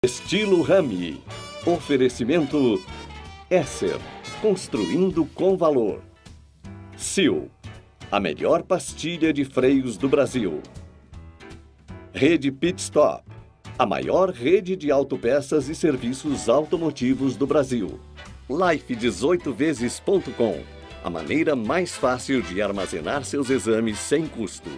Estilo Rami. Oferecimento Esser, construindo com valor. Sil, a melhor pastilha de freios do Brasil. Rede Pit Stop, a maior rede de autopeças e serviços automotivos do Brasil. Life18vezes.com, a maneira mais fácil de armazenar seus exames sem custo.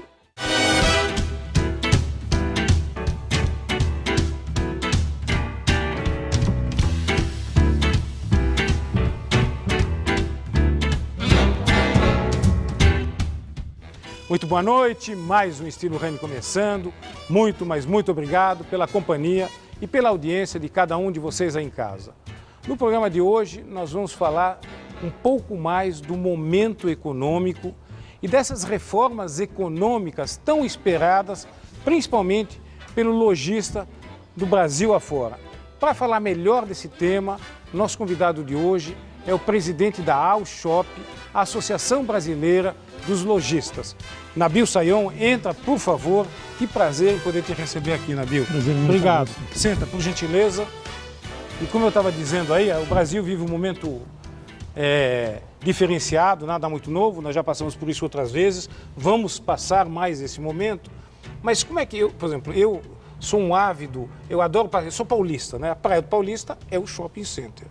Muito boa noite, mais um Estilo Rami começando. Muito, mas muito obrigado pela companhia e pela audiência de cada um de vocês aí em casa. No programa de hoje, nós vamos falar um pouco mais do momento econômico e dessas reformas econômicas tão esperadas, principalmente pelo lojista do Brasil afora. Para falar melhor desse tema, nosso convidado de hoje é o presidente da AuShop, a Associação Brasileira dos Lojistas. Nabil Sayon, entra, por favor. Que prazer em poder te receber aqui, Nabil. Prazer muito. Obrigado. Senta, por gentileza. E como eu estava dizendo aí, o Brasil vive um momento diferenciado, nada muito novo, nós já passamos por isso outras vezes, vamos passar mais esse momento. Mas como é que por exemplo, eu sou um ávido, eu sou paulista, né? A Praia do Paulista é o shopping center.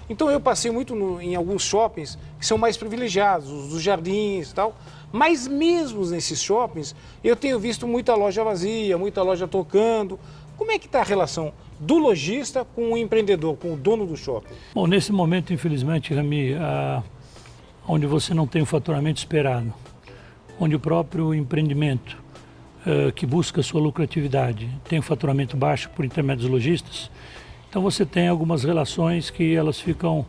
Então eu passei muito em alguns shoppings que são mais privilegiados, os dos jardins e tal, mas mesmo nesses shoppings eu tenho visto muita loja vazia, muita loja tocando. Como é que está a relação do lojista com o empreendedor, com o dono do shopping? Bom, nesse momento, infelizmente, Rami, onde você não tem o faturamento esperado, onde o próprio empreendimento que busca a sua lucratividade tem um faturamento baixo por intermédio dos lojistas, então você tem algumas relações que elas ficam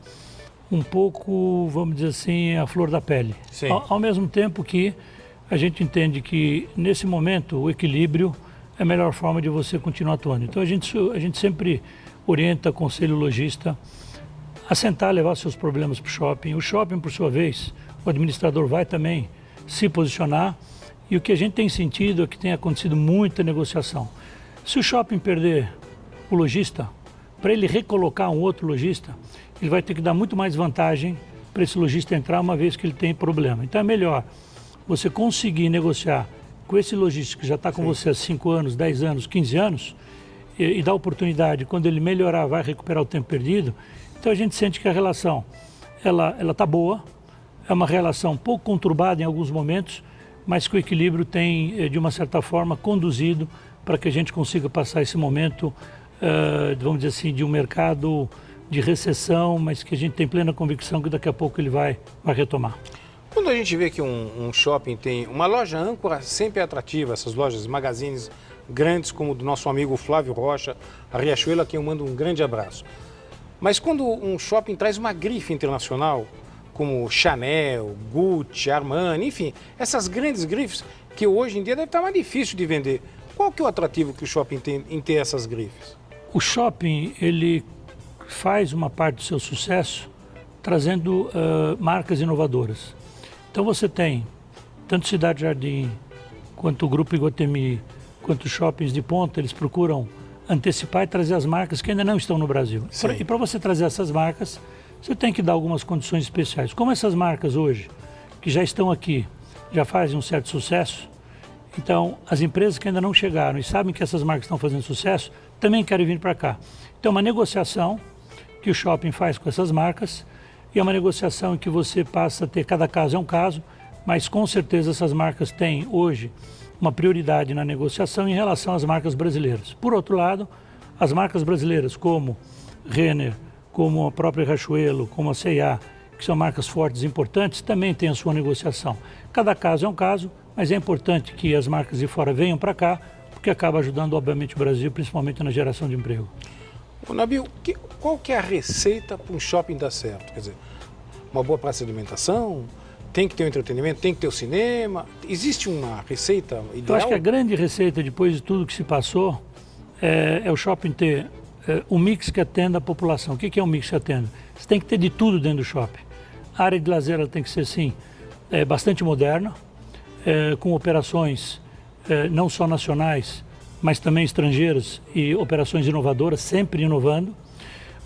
um pouco, vamos dizer assim, à flor da pele. Sim. Ao mesmo tempo que a gente entende que, nesse momento, o equilíbrio é a melhor forma de você continuar atuando. Então a gente sempre orienta, aconselha o lojista a sentar, levar seus problemas para o shopping. O shopping, por sua vez, o administrador vai também se posicionar. E o que a gente tem sentido é que tem acontecido muita negociação. Se o shopping perder o lojista, para ele recolocar um outro lojista, ele vai ter que dar muito mais vantagem para esse lojista entrar uma vez que ele tem problema. Então é melhor você conseguir negociar com esse lojista que já está com você há 5 anos, 10 anos, 15 anos e dar oportunidade, quando ele melhorar, vai recuperar o tempo perdido. Então a gente sente que a relação ela está boa, é uma relação um pouco conturbada em alguns momentos, mas que o equilíbrio tem, de uma certa forma, conduzido para que a gente consiga passar esse momento, vamos dizer assim, de um mercado de recessão, mas que a gente tem plena convicção que daqui a pouco ele vai retomar. Quando a gente vê que um shopping tem uma loja âncora, sempre é atrativa, essas lojas, magazines grandes como o do nosso amigo Flávio Rocha, a Riachuelo, a quem eu mando um grande abraço. Mas quando um shopping traz uma grife internacional, como Chanel, Gucci, Armani, enfim, essas grandes grifes que hoje em dia deve estar mais difícil de vender. Qual que é o atrativo que o shopping tem em ter essas grifes? O shopping, ele faz uma parte do seu sucesso trazendo marcas inovadoras. Então você tem tanto Cidade Jardim, quanto o Grupo Iguatemi, quanto os shoppings de ponta, eles procuram antecipar e trazer as marcas que ainda não estão no Brasil. E para você trazer essas marcas, você tem que dar algumas condições especiais. Como essas marcas hoje, que já estão aqui, já fazem um certo sucesso, então as empresas que ainda não chegaram e sabem que essas marcas estão fazendo sucesso, também querem vir para cá. Então uma negociação que o shopping faz com essas marcas e é uma negociação em que você passa a ter, cada caso é um caso, mas com certeza essas marcas têm hoje uma prioridade na negociação em relação às marcas brasileiras. Por outro lado, as marcas brasileiras como Renner, como a própria Riachuelo, como a C&A, que são marcas fortes e importantes, também têm a sua negociação. Cada caso é um caso, mas é importante que as marcas de fora venham para cá, porque acaba ajudando, obviamente, o Brasil, principalmente na geração de emprego. Ô, Nabil, qual que é a receita para um shopping dar certo? Quer dizer, uma boa praça de alimentação, tem que ter o entretenimento, tem que ter o cinema. Existe uma receita ideal? Eu acho que a grande receita, depois de tudo que se passou, é o shopping ter um mix que atenda a população. O que é um mix que atenda? Você tem que ter de tudo dentro do shopping. A área de lazer ela tem que ser, sim, bastante moderna, com operações não só nacionais, mas também estrangeiras e operações inovadoras, sempre inovando.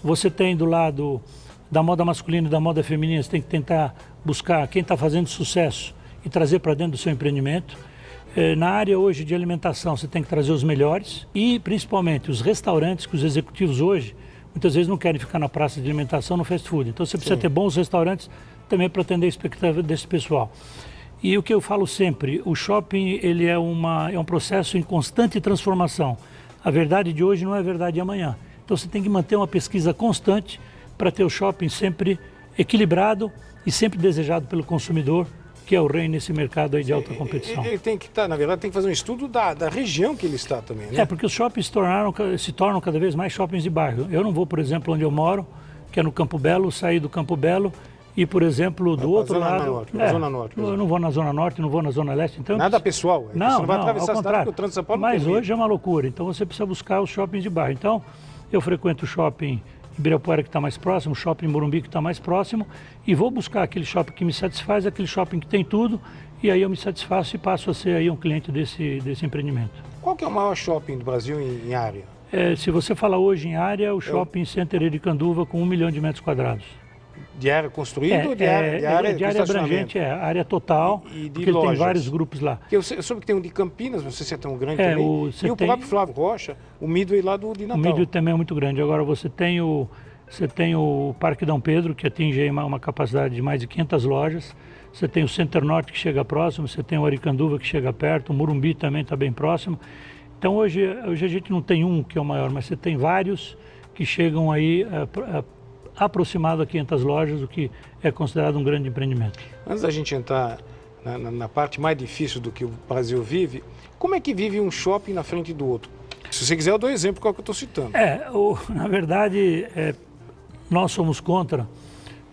Você tem do lado da moda masculina e da moda feminina, você tem que tentar buscar quem está fazendo sucesso e trazer para dentro do seu empreendimento. Na área hoje de alimentação, você tem que trazer os melhores e principalmente os restaurantes, que os executivos hoje muitas vezes não querem ficar na praça de alimentação no fast food. Então você precisa ter bons restaurantes também para atender a expectativa desse pessoal. E o que eu falo sempre, o shopping ele é um processo em constante transformação. A verdade de hoje não é a verdade de amanhã. Então você tem que manter uma pesquisa constante para ter o shopping sempre equilibrado e sempre desejado pelo consumidor, que é o rei nesse mercado aí de alta competição. Ele tem que estar, na verdade, tem que fazer um estudo da região que ele está também, né? Porque os shoppings se tornam cada vez mais shoppings de bairro. Eu não vou, por exemplo, onde eu moro, que é no Campo Belo, sair do Campo Belo e, por exemplo, do outro lado... Zona Norte. Eu não vou na Zona Norte, não vou na Zona Leste. Então, nada pessoal. Você não vai atravessar a cidade porque o trânsito de São Paulo não Mas hoje é uma loucura. Então você precisa buscar os shoppings de bairro. Então eu frequento o shopping Ibirapuera, que está mais próximo, o shopping Morumbi, que está mais próximo, e vou buscar aquele shopping que me satisfaz, aquele shopping que tem tudo, e aí eu me satisfaço e passo a ser aí um cliente desse empreendimento. Qual que é o maior shopping do Brasil em área? Se você falar hoje em área, o Shopping Center Ericanduva com 1 milhão de metros quadrados. De área construída ou de área abrangente, área total, e porque ele tem vários grupos lá. Eu soube que tem um de Campinas, não sei se é tão grande também, e o próprio Flávio Rocha, o Midway lá de Natal. O Midway também é muito grande. Agora você tem o Parque Dom Pedro, que atinge aí uma capacidade de mais de 500 lojas. Você tem o Center Norte, que chega próximo, você tem o Aricanduva, que chega perto, o Morumbi também está bem próximo. Então hoje a gente não tem um que é o maior, mas você tem vários que chegam aí aproximado a 500 lojas, o que é considerado um grande empreendimento. Antes da gente entrar na parte mais difícil do que o Brasil vive, como é que vive um shopping na frente do outro? Se você quiser, eu dou exemplo qual que eu estou citando. Na verdade, nós somos contra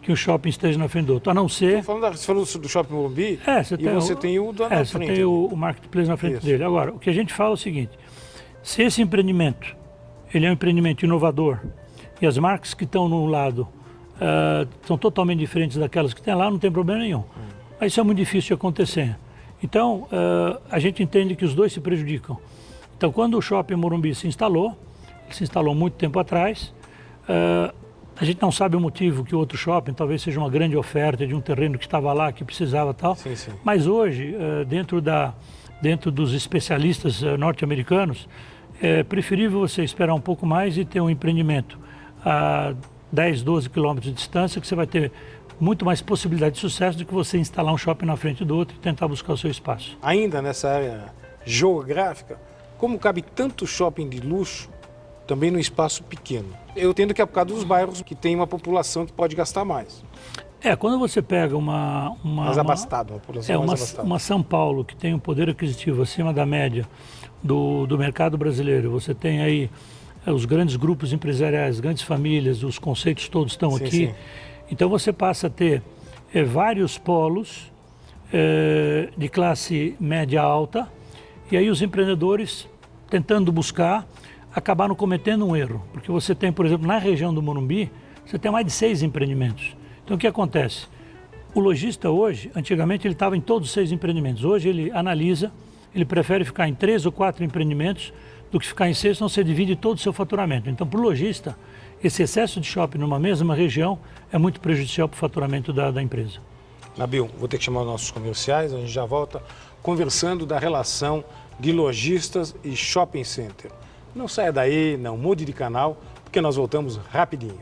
que o shopping esteja na frente do outro, a não ser... Você falou do Shopping Morumbi você tem o na frente. Você tem o Marketplace na frente dele. Agora, o que a gente fala é o seguinte, se esse empreendimento, ele é um empreendimento inovador, e as marcas que estão no lado são totalmente diferentes daquelas que tem lá, não tem problema nenhum. Mas isso é muito difícil de acontecer. Então, a gente entende que os dois se prejudicam. Então, quando o Shopping Morumbi se instalou muito tempo atrás, a gente não sabe o motivo que o outro shopping, talvez seja uma grande oferta de um terreno que estava lá, que precisava tal. Sim. Mas hoje, dentro dos especialistas norte-americanos, é preferível você esperar um pouco mais e ter um empreendimento a 10, 12 quilômetros de distância, que você vai ter muito mais possibilidade de sucesso do que você instalar um shopping na frente do outro e tentar buscar o seu espaço. Ainda nessa área geográfica, como cabe tanto shopping de luxo, também no espaço pequeno? Eu entendo que é por causa dos bairros que tem uma população que pode gastar mais. Quando você pega uma São Paulo, que tem um poder aquisitivo acima da média do mercado brasileiro, você tem aí os grandes grupos empresariais, grandes famílias, os conceitos todos estão aqui. Sim. Então você passa a ter vários polos de classe média alta, e aí os empreendedores tentando buscar, acabaram cometendo um erro. Porque você tem, por exemplo, na região do Morumbi, você tem mais de 6 empreendimentos. Então o que acontece? O lojista hoje, antigamente ele estava em todos os 6 empreendimentos. Hoje ele analisa, ele prefere ficar em 3 ou 4 empreendimentos do que ficar em 6, senão você divide todo o seu faturamento. Então, para o lojista, esse excesso de shopping numa mesma região é muito prejudicial para o faturamento da empresa. Nabil, vou ter que chamar os nossos comerciais, a gente já volta conversando da relação de lojistas e shopping center. Não saia daí, não mude de canal, porque nós voltamos rapidinho.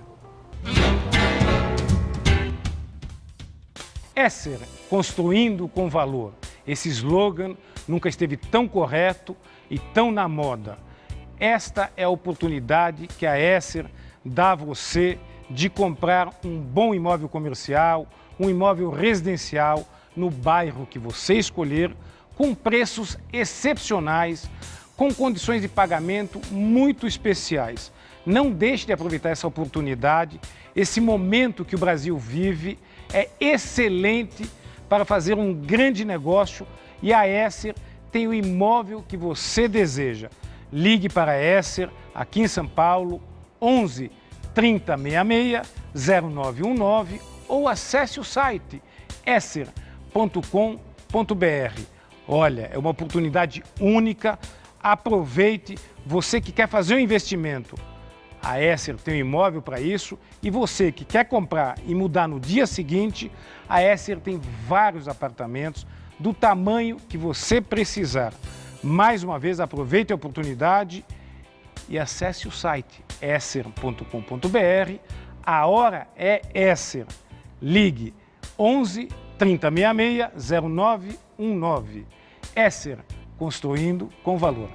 Esser, construindo com valor. Esse slogan nunca esteve tão correto e tão na moda. Esta é a oportunidade que a Esser dá a você de comprar um bom imóvel comercial, um imóvel residencial no bairro que você escolher, com preços excepcionais, com condições de pagamento muito especiais. Não deixe de aproveitar essa oportunidade. Esse momento que o Brasil vive é excelente para fazer um grande negócio e a Esser tem o imóvel que você deseja. Ligue para a Esser, aqui em São Paulo, 11 3066 0919 ou acesse o site esser.com.br. Olha, é uma oportunidade única. aproveite, você que quer fazer um investimento. A Esser tem um imóvel para isso e você que quer comprar e mudar no dia seguinte, a Esser tem vários apartamentos do tamanho que você precisar. Mais uma vez, aproveite a oportunidade e acesse o site esser.com.br. A hora é Esser. Ligue 11 3066 0919. Esser, construindo com valor.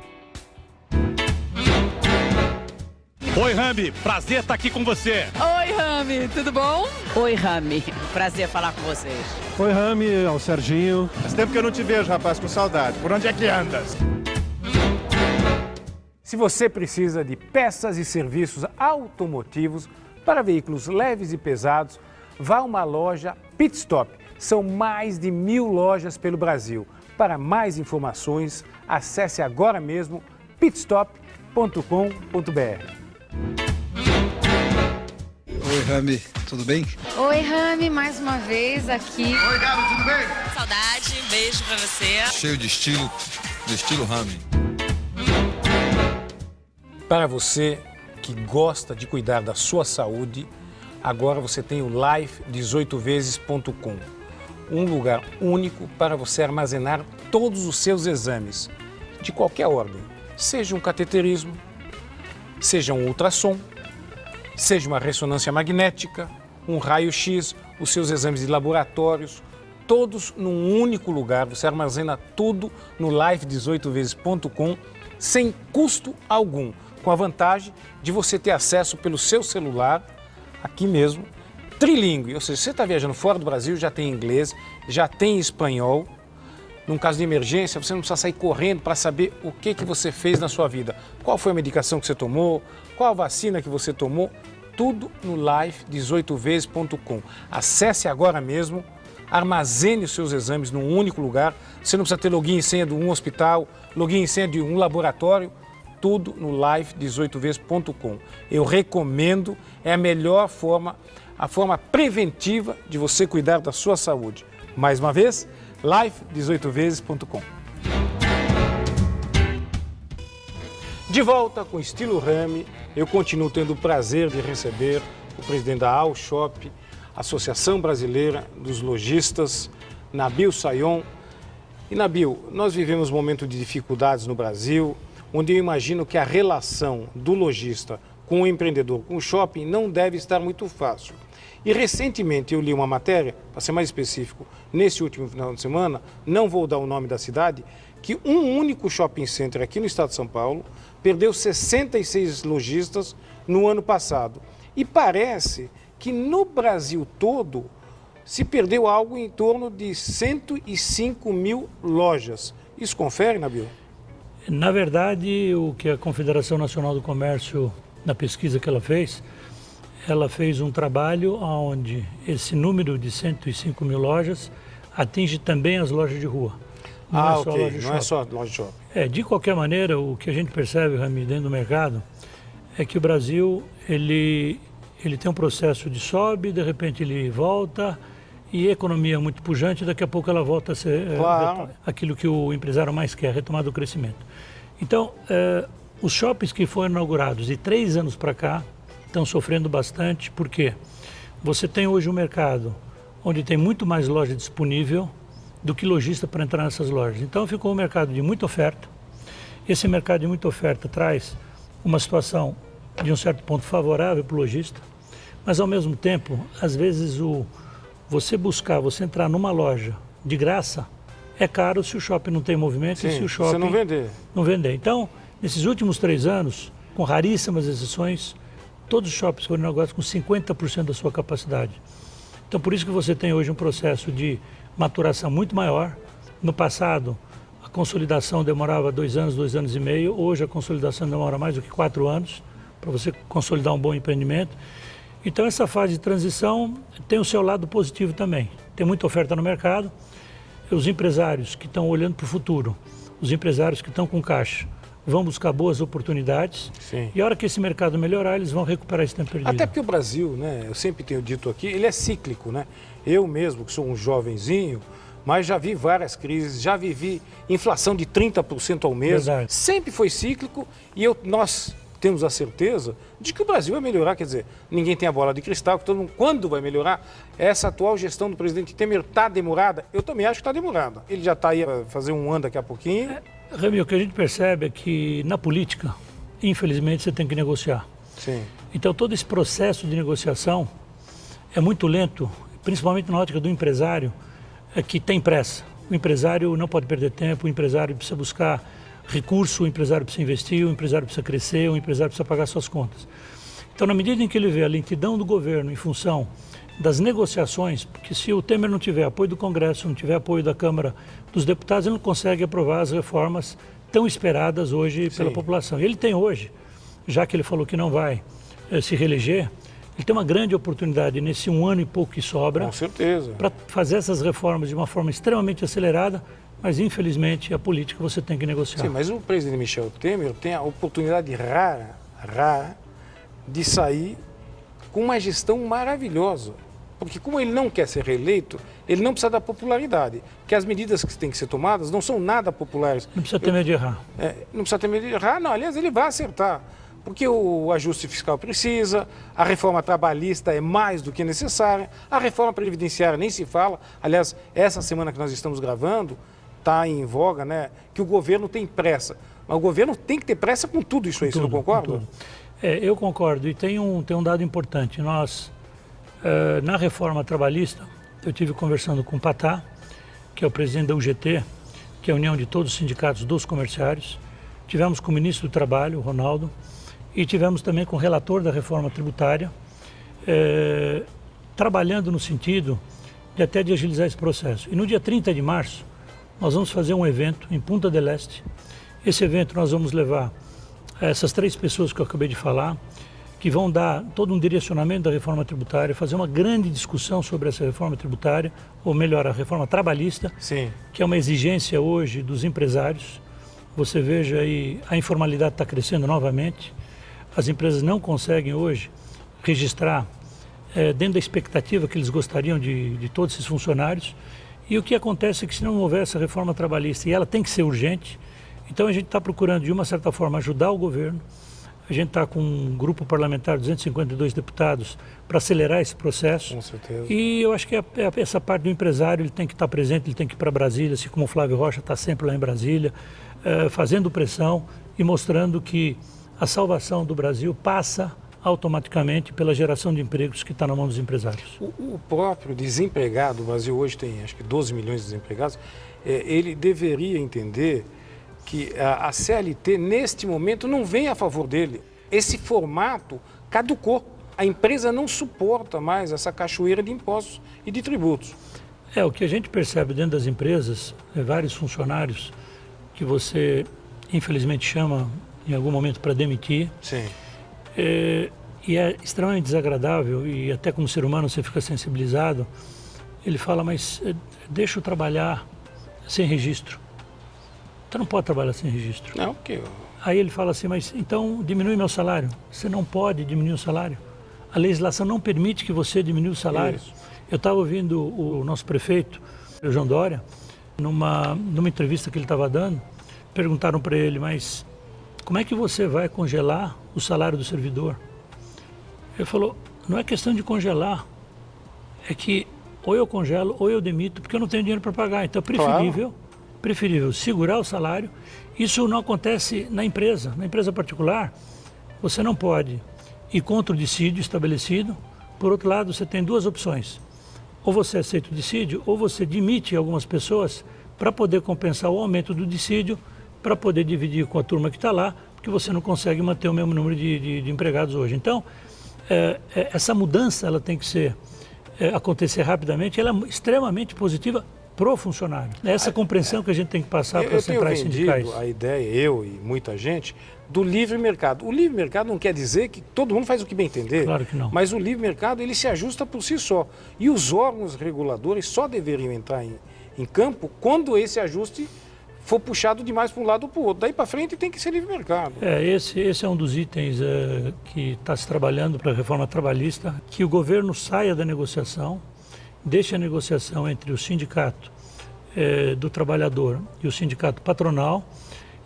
Oi, Rami, prazer estar aqui com você. Oi, Rami, tudo bom? Oi, Rami, prazer falar com vocês. Oi, Rami, é o Serginho. Faz tempo que eu não te vejo, rapaz, com saudade. Por onde é que andas? Se você precisa de peças e serviços automotivos para veículos leves e pesados, vá a uma loja Pit Stop. São mais de 1000 lojas pelo Brasil. Para mais informações, acesse agora mesmo pitstop.com.br. Oi, Rami, tudo bem? Oi, Rami, mais uma vez aqui. Oi, Gabo, tudo bem? Saudade, beijo pra você. Cheio de estilo, do estilo Rami. Para você que gosta de cuidar da sua saúde, agora você tem o life18vezes.com. Um lugar único para você armazenar todos os seus exames, de qualquer ordem. Seja um cateterismo, seja um ultrassom, seja uma ressonância magnética, um raio-x, os seus exames de laboratórios, todos num único lugar. Você armazena tudo no life18vezes.com sem custo algum, com a vantagem de você ter acesso pelo seu celular, aqui mesmo, trilingue, ou seja, você está viajando fora do Brasil, já tem inglês, já tem espanhol. Num caso de emergência, você não precisa sair correndo para saber o que você fez na sua vida. Qual foi a medicação que você tomou, qual a vacina que você tomou, tudo no life18vezes.com. Acesse agora mesmo, armazene os seus exames num único lugar. Você não precisa ter login e senha de um hospital, login e senha de um laboratório, tudo no life18vezes.com. Eu recomendo, é a melhor forma, a forma preventiva de você cuidar da sua saúde. Mais uma vez, life18vezes.com. De volta com Estilo Rami, eu continuo tendo o prazer de receber o presidente da Alshop, Associação Brasileira dos Lojistas, Nabil Sayon. E Nabil, nós vivemos um momento de dificuldades no Brasil, onde eu imagino que a relação do lojista com o empreendedor, com o shopping, não deve estar muito fácil. E recentemente eu li uma matéria, para ser mais específico, nesse último final de semana, não vou dar o nome da cidade, que um único shopping center aqui no estado de São Paulo perdeu 66 lojistas no ano passado. E parece que no Brasil todo se perdeu algo em torno de 105 mil lojas. Isso confere, Nabil? Na verdade, o que a Confederação Nacional do Comércio, na pesquisa que ela fez um trabalho onde esse número de 105 mil lojas atinge também as lojas de rua. Não é só loja de shopping. Não é só loja de shopping. De qualquer maneira, o que a gente percebe, Rami, dentro do mercado, é que o Brasil, ele tem um processo de sobe, de repente ele volta, e a economia é muito pujante, daqui a pouco ela volta a ser aquilo que o empresário mais quer, retomar do crescimento. Então, os shoppings que foram inaugurados de 3 anos para cá estão sofrendo bastante, porque você tem hoje um mercado onde tem muito mais loja disponível do que lojista para entrar nessas lojas. Então ficou um mercado de muita oferta. Esse mercado de muita oferta traz uma situação de um certo ponto favorável para o lojista, mas ao mesmo tempo, às vezes você entrar numa loja de graça é caro se o shopping não tem movimento. Sim, e se o shopping não vender. Então, nesses últimos 3 anos, com raríssimas exceções, todos os shoppings foram inaugurados com 50% da sua capacidade. Então, por isso que você tem hoje um processo de maturação muito maior. No passado, a consolidação demorava 2 anos, 2 anos e meio. Hoje, a consolidação demora mais do que 4 anos para você consolidar um bom empreendimento. Então, essa fase de transição tem o seu lado positivo também. Tem muita oferta no mercado. Os empresários que estão olhando para o futuro, os empresários que estão com caixa, vão buscar boas oportunidades. Sim. E a hora que esse mercado melhorar, eles vão recuperar esse tempo perdido. Até porque o Brasil, né, eu sempre tenho dito aqui, ele é cíclico, né? Eu mesmo, que sou um jovenzinho, mas já vi várias crises, já vivi inflação de 30% ao mês. Verdade. Sempre foi cíclico e nós temos a certeza de que o Brasil vai melhorar. Quer dizer, ninguém tem a bola de cristal, que todo mundo, quando vai melhorar? Essa atual gestão do presidente Temer está demorada? Eu também acho que está demorada. Ele já está aí para fazer um ano daqui a pouquinho. Rami, o que a gente percebe é que na política, infelizmente, você tem que negociar. Sim. Então todo esse processo de negociação é muito lento, principalmente na ótica do empresário, que tem pressa. O empresário não pode perder tempo, o empresário precisa buscar recurso, o empresário precisa investir, o empresário precisa crescer, o empresário precisa pagar suas contas. Então, na medida em que ele vê a lentidão do governo em função das negociações, porque se o Temer não tiver apoio do Congresso, não tiver apoio da Câmara dos Deputados, ele não consegue aprovar as reformas tão esperadas hoje pela população. E ele tem hoje, já que ele falou que não vai se reeleger, ele tem uma grande oportunidade nesse 1 ano e pouco que sobra, com certeza, para fazer essas reformas de uma forma extremamente acelerada, mas infelizmente a política você tem que negociar. Sim, mas o presidente Michel Temer tem a oportunidade rara de sair com uma gestão maravilhosa. Porque como ele não quer ser reeleito, ele não precisa da popularidade. Porque as medidas que têm que ser tomadas não são nada populares. Não precisa ter medo de errar. Não precisa ter medo de errar, não. Aliás, ele vai acertar. Porque o ajuste fiscal precisa, a reforma trabalhista é mais do que necessária, a reforma previdenciária nem se fala. Aliás, essa semana que nós estamos gravando, está em voga, né, que o governo tem pressa. Mas o governo tem que ter pressa com tudo isso aí, você não concorda? Eu concordo. E tem um dado importante. Nós, na reforma trabalhista, eu tive conversando com o Patá, que é o presidente da UGT, que é a união de todos os sindicatos dos comerciários. Tivemos com o ministro do Trabalho, o Ronaldo, e tivemos também com o relator da reforma tributária, trabalhando no sentido de até de agilizar esse processo. E no dia 30 de março, nós vamos fazer um evento em Punta del Este. Esse evento nós vamos levar essas 3 pessoas que eu acabei de falar, que vão dar todo um direcionamento da reforma tributária, fazer uma grande discussão sobre essa reforma tributária, ou melhor, a reforma trabalhista, sim, que é uma exigência hoje dos empresários. Você veja aí, a informalidade está crescendo novamente. As empresas não conseguem hoje registrar dentro da expectativa que eles gostariam de todos esses funcionários. E o que acontece é que se não houver essa reforma trabalhista, e ela tem que ser urgente, então a gente está procurando de uma certa forma ajudar o governo. A gente está com um grupo parlamentar, 252 deputados, para acelerar esse processo. Com certeza. E eu acho que essa parte do empresário ele tem que estar presente, ele tem que ir para Brasília, assim como o Flávio Rocha está sempre lá em Brasília, fazendo pressão e mostrando que a salvação do Brasil passa automaticamente pela geração de empregos que está na mão dos empresários. O próprio desempregado, o Brasil hoje tem acho que 12 milhões de desempregados, ele deveria entender que a CLT neste momento não vem a favor dele. Esse formato caducou. A empresa não suporta mais essa cachoeira de impostos e de tributos. O que a gente percebe dentro das empresas, vários funcionários que você infelizmente chama em algum momento para demitir. Sim. E é extremamente desagradável e até como ser humano você fica sensibilizado. Ele fala, mas deixa eu trabalhar sem registro. Você não pode trabalhar sem registro. Não, porque... Aí ele fala assim, mas então diminui meu salário. Você não pode diminuir o salário. A legislação não permite que você diminua o salário. Isso. Eu estava ouvindo o nosso prefeito, o João Dória, numa entrevista que ele estava dando, perguntaram para ele, mas como é que você vai congelar o salário do servidor? Ele falou, não é questão de congelar, é que ou eu congelo ou eu demito, porque eu não tenho dinheiro para pagar. Então é preferível segurar o salário. Isso não acontece na empresa particular. Você não pode ir contra o dissídio estabelecido. Por outro lado, você tem 2 opções. Ou você aceita o dissídio, ou você demite algumas pessoas para poder compensar o aumento do dissídio, para poder dividir com a turma que está lá, porque você não consegue manter o mesmo número de empregados hoje. Então, essa mudança ela tem que acontecer rapidamente, ela é extremamente positiva para o funcionário. É essa compreensão que a gente tem que passar para as centrais sindicais. A ideia, eu e muita gente, do livre mercado. O livre mercado não quer dizer que todo mundo faz o que bem entender. Claro que não. Mas o livre mercado ele se ajusta por si só. E os órgãos reguladores só deveriam entrar em campo quando esse ajuste for puxado demais para um lado ou para o outro. Daí para frente tem que ser livre mercado. Esse é um dos itens que está se trabalhando para a reforma trabalhista, que o governo saia da negociação, deixe a negociação entre o sindicato do trabalhador e o sindicato patronal,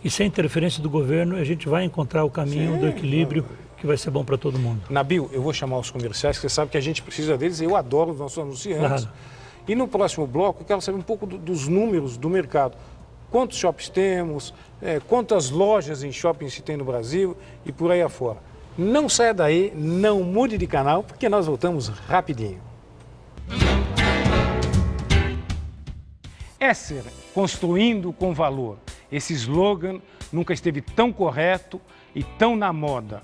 e sem interferência do governo, a gente vai encontrar o caminho do equilíbrio que vai ser bom para todo mundo. Nabil, eu vou chamar os comerciais, que você sabe que a gente precisa deles, eu adoro os nossos anunciantes. Claro. E no próximo bloco, eu quero saber um pouco dos números do mercado. Quantos shoppings temos, quantas lojas em shopping se tem no Brasil e por aí afora. Não saia daí, não mude de canal, porque nós voltamos rapidinho. Esser, construindo com valor. Esse slogan nunca esteve tão correto e tão na moda.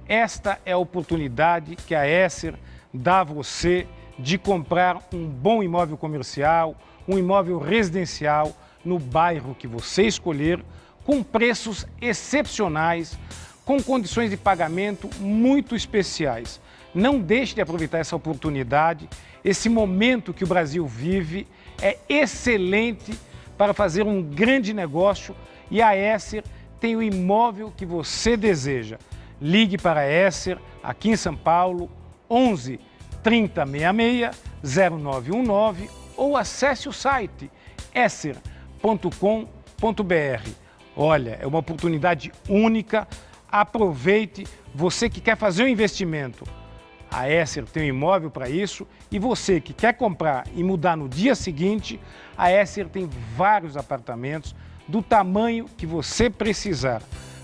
Esta é a oportunidade que a Esser dá a você de comprar um bom imóvel comercial, um imóvel residencial no bairro que você escolher, com preços excepcionais, com condições de pagamento muito especiais. Não deixe de aproveitar essa oportunidade. Esse momento que o Brasil vive é excelente para fazer um grande negócio e a Esser tem o imóvel que você deseja. Ligue para a Esser, aqui em São Paulo, 11 3066 0919 ou acesse o site esser.com.br. Olha, é uma oportunidade única, aproveite. Você que quer fazer um investimento, a Esser tem um imóvel para isso, e você que quer comprar e mudar no dia seguinte, a Esser tem vários apartamentos do tamanho que você precisar.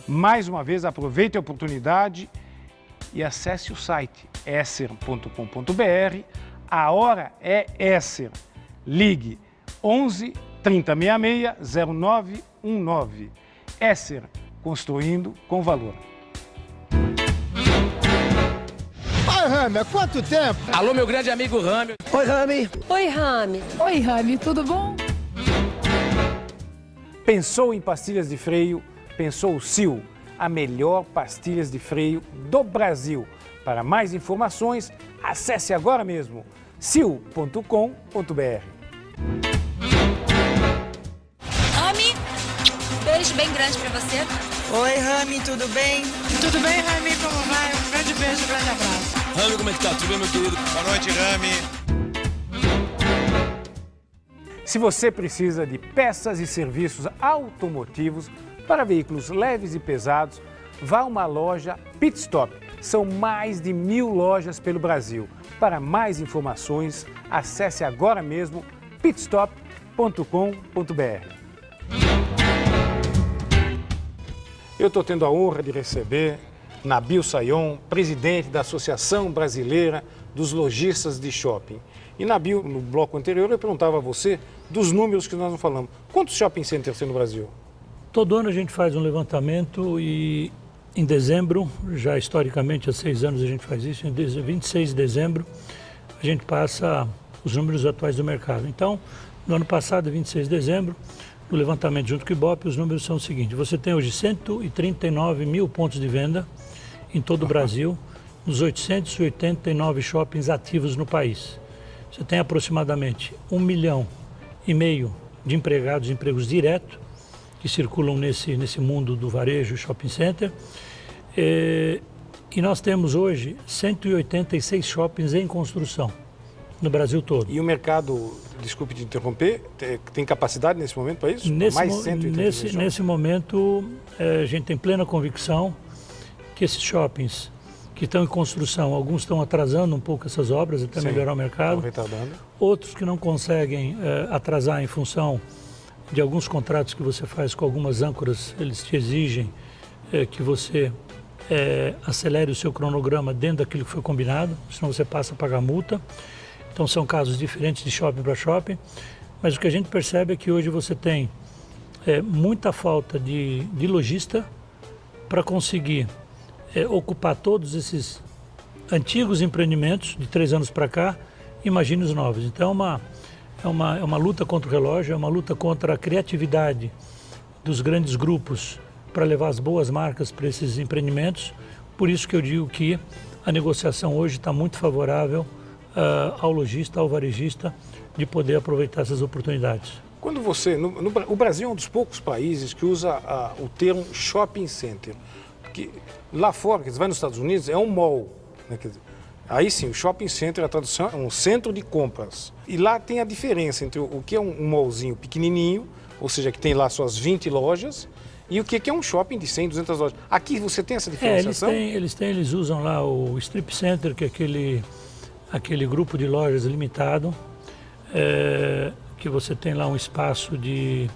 Mais uma vez, aproveite a oportunidade e acesse o site esser.com.br. A hora é Esser. Ligue 11 3066 0919. Esser, construindo com valor. Oi, Rami, há quanto tempo? Alô, meu grande amigo Rami. Oi, Rami. Oi, Rami. Oi, Rami, tudo bom? Pensou em pastilhas de freio? Pensou o Sil, a melhor pastilhas de freio do Brasil. Para mais informações, acesse agora mesmo sil.com.br. Rami, beijo bem grande pra você. Oi, Rami, tudo bem? Tudo bem, Rami, como vai? Um grande beijo, um grande abraço. Rami, como é que tá? Tudo bem, meu querido? Boa noite, Rami. Se você precisa de peças e serviços automotivos para veículos leves e pesados, vá a uma loja Pit Stop. São mais de 1000 lojas pelo Brasil. Para mais informações, acesse agora mesmo pitstop.com.br. Eu estou tendo a honra de receber Nabil Sayon, presidente da Associação Brasileira dos Lojistas de Shopping. E Nabil, no bloco anterior, eu perguntava a você dos números que nós não falamos. Quantos shopping centers tem no Brasil? Todo ano a gente faz um levantamento e em dezembro, já historicamente há 6 anos a gente faz isso, em 26 de dezembro a gente passa os números atuais do mercado. Então, no ano passado, 26 de dezembro, no levantamento junto com o Ibope, os números são os seguintes. Você tem hoje 139 mil pontos de venda em todo o Brasil, nos 889 shoppings ativos no país. Você tem aproximadamente 1,5 milhão de empregados, empregos diretos, que circulam nesse mundo do varejo e shopping center. E nós temos hoje 186 shoppings em construção no Brasil todo. E o mercado, desculpe te interromper, tem capacidade nesse momento para isso? Nesse momento, a gente tem plena convicção que esses shoppings que estão em construção, alguns estão atrasando um pouco essas obras até melhorar o mercado. Outros que não conseguem atrasar em função de alguns contratos que você faz com algumas âncoras, eles te exigem que você acelere o seu cronograma dentro daquilo que foi combinado, senão você passa a pagar multa. Então são casos diferentes de shopping para shopping, mas o que a gente percebe é que hoje você tem muita falta de lojista para conseguir ocupar todos esses antigos empreendimentos de 3 anos para cá, imagine os novos. Então é uma luta contra o relógio, é uma luta contra a criatividade dos grandes grupos para levar as boas marcas para esses empreendimentos. Por isso que eu digo que a negociação hoje está muito favorável ao lojista, ao varejista, de poder aproveitar essas oportunidades. Quando você, o Brasil é um dos poucos países que usa o termo shopping center, porque lá fora, que você vai nos Estados Unidos, é um mall, né? Quer dizer, Aí sim, o shopping center, a tradução é um centro de compras. E lá tem a diferença entre o que é um mallzinho pequenininho, ou seja, que tem lá suas 20 lojas, e o que é um shopping de 100, 200 lojas. Aqui você tem essa diferenciação? Eles usam lá o strip center, que é aquele grupo de lojas limitado, que você tem lá um espaço de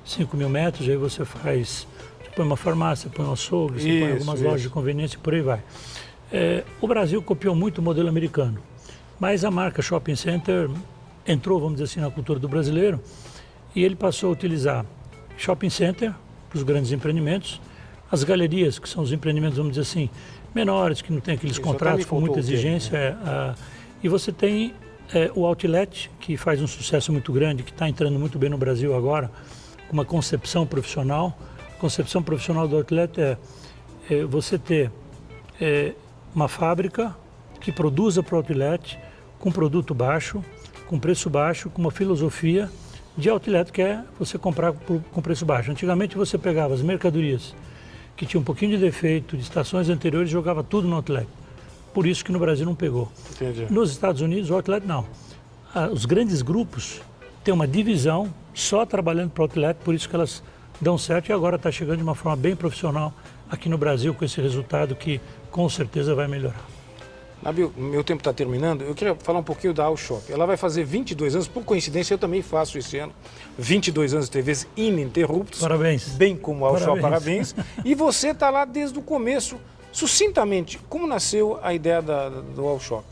5 mil metros, aí você põe uma farmácia, põe um açougue, você põe algumas lojas de conveniência e por aí vai. O Brasil copiou muito o modelo americano, mas a marca Shopping Center entrou, vamos dizer assim, na cultura do brasileiro e ele passou a utilizar Shopping Center para os grandes empreendimentos, as galerias, que são os empreendimentos, vamos dizer assim, menores, que não tem aqueles contratos com muita exigência, e você tem o Outlet, que faz um sucesso muito grande, que está entrando muito bem no Brasil agora, com uma concepção profissional. A concepção profissional do Outlet é você ter uma fábrica que produza para o outlet com produto baixo, com preço baixo, com uma filosofia de outlet que é você comprar com preço baixo. Antigamente você pegava as mercadorias que tinham um pouquinho de defeito de estações anteriores e jogava tudo no outlet. Por isso que no Brasil não pegou. Entendi. Nos Estados Unidos o outlet não. Os grandes grupos têm uma divisão só trabalhando para o outlet, por isso que elas dão certo e agora está chegando de uma forma bem profissional aqui no Brasil com esse resultado que com certeza vai melhorar. Nabil, meu tempo está terminando, eu queria falar um pouquinho da Alshop. Ela vai fazer 22 anos, por coincidência eu também faço esse ano, 22 anos de TVs ininterruptos. Parabéns. Bem como a Alshop, parabéns. E você está lá desde o começo, sucintamente, como nasceu a ideia do Alshop?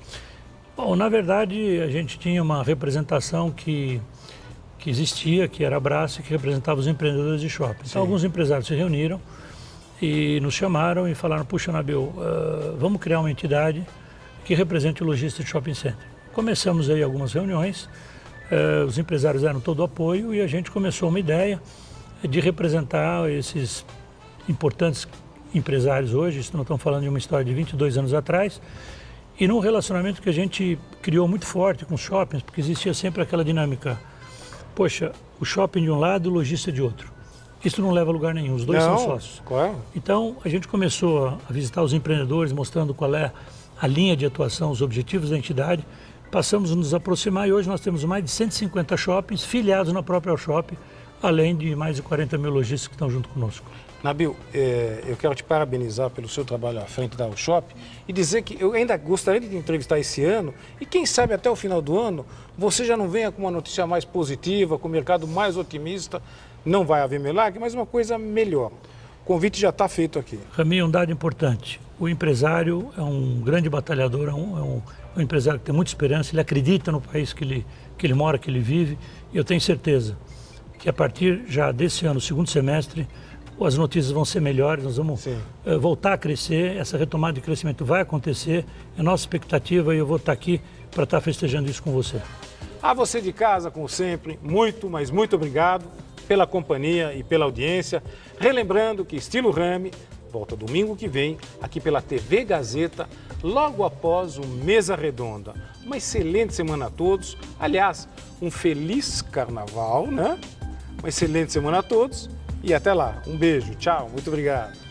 Bom, na verdade a gente tinha uma representação que existia, que era a Brás, que representava os empreendedores de shopping. Então alguns empresários se reuniram e nos chamaram e falaram, puxa, Nabil, vamos criar uma entidade que represente o lojista de shopping center. Começamos aí algumas reuniões, os empresários deram todo o apoio e a gente começou uma ideia de representar esses importantes empresários hoje, nós estamos falando de uma história de 22 anos atrás, e num relacionamento que a gente criou muito forte com os shoppings, porque existia sempre aquela dinâmica, poxa, o shopping de um lado e o lojista de outro. Isso não leva a lugar nenhum, os dois são sócios. Claro. Então, a gente começou a visitar os empreendedores, mostrando qual é a linha de atuação, os objetivos da entidade. Passamos a nos aproximar e hoje nós temos mais de 150 shoppings filiados na própria Alshop, além de mais de 40 mil lojistas que estão junto conosco. Nabil, eu quero te parabenizar pelo seu trabalho à frente da Alshop e dizer que eu ainda gostaria de te entrevistar esse ano e quem sabe até o final do ano você já não venha com uma notícia mais positiva, com o mercado mais otimista. Não vai haver milagre, mas uma coisa melhor. O convite já está feito aqui. Rami, um dado importante. O empresário é um grande batalhador, é um empresário que tem muita esperança, ele acredita no país que ele mora, que ele vive. E eu tenho certeza que a partir já desse ano, segundo semestre, as notícias vão ser melhores, nós vamos voltar a crescer, essa retomada de crescimento vai acontecer, é nossa expectativa e eu vou estar aqui para estar festejando isso com você. A você de casa, como sempre, muito, mas muito obrigado pela companhia e pela audiência. Relembrando que Estilo Rami volta domingo que vem, aqui pela TV Gazeta, logo após o Mesa Redonda. Uma excelente semana a todos. Aliás, um feliz carnaval, né? Uma excelente semana a todos e até lá. Um beijo, tchau, muito obrigado.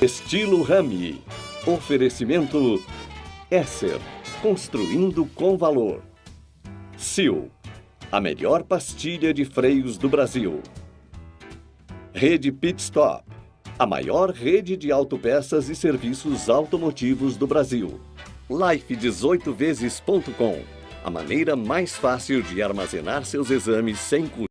Estilo Rami. Oferecimento Esser, construindo com valor. Sil, a melhor pastilha de freios do Brasil. Rede Pit Stop, a maior rede de autopeças e serviços automotivos do Brasil. Life18vezes.com, a maneira mais fácil de armazenar seus exames sem custo.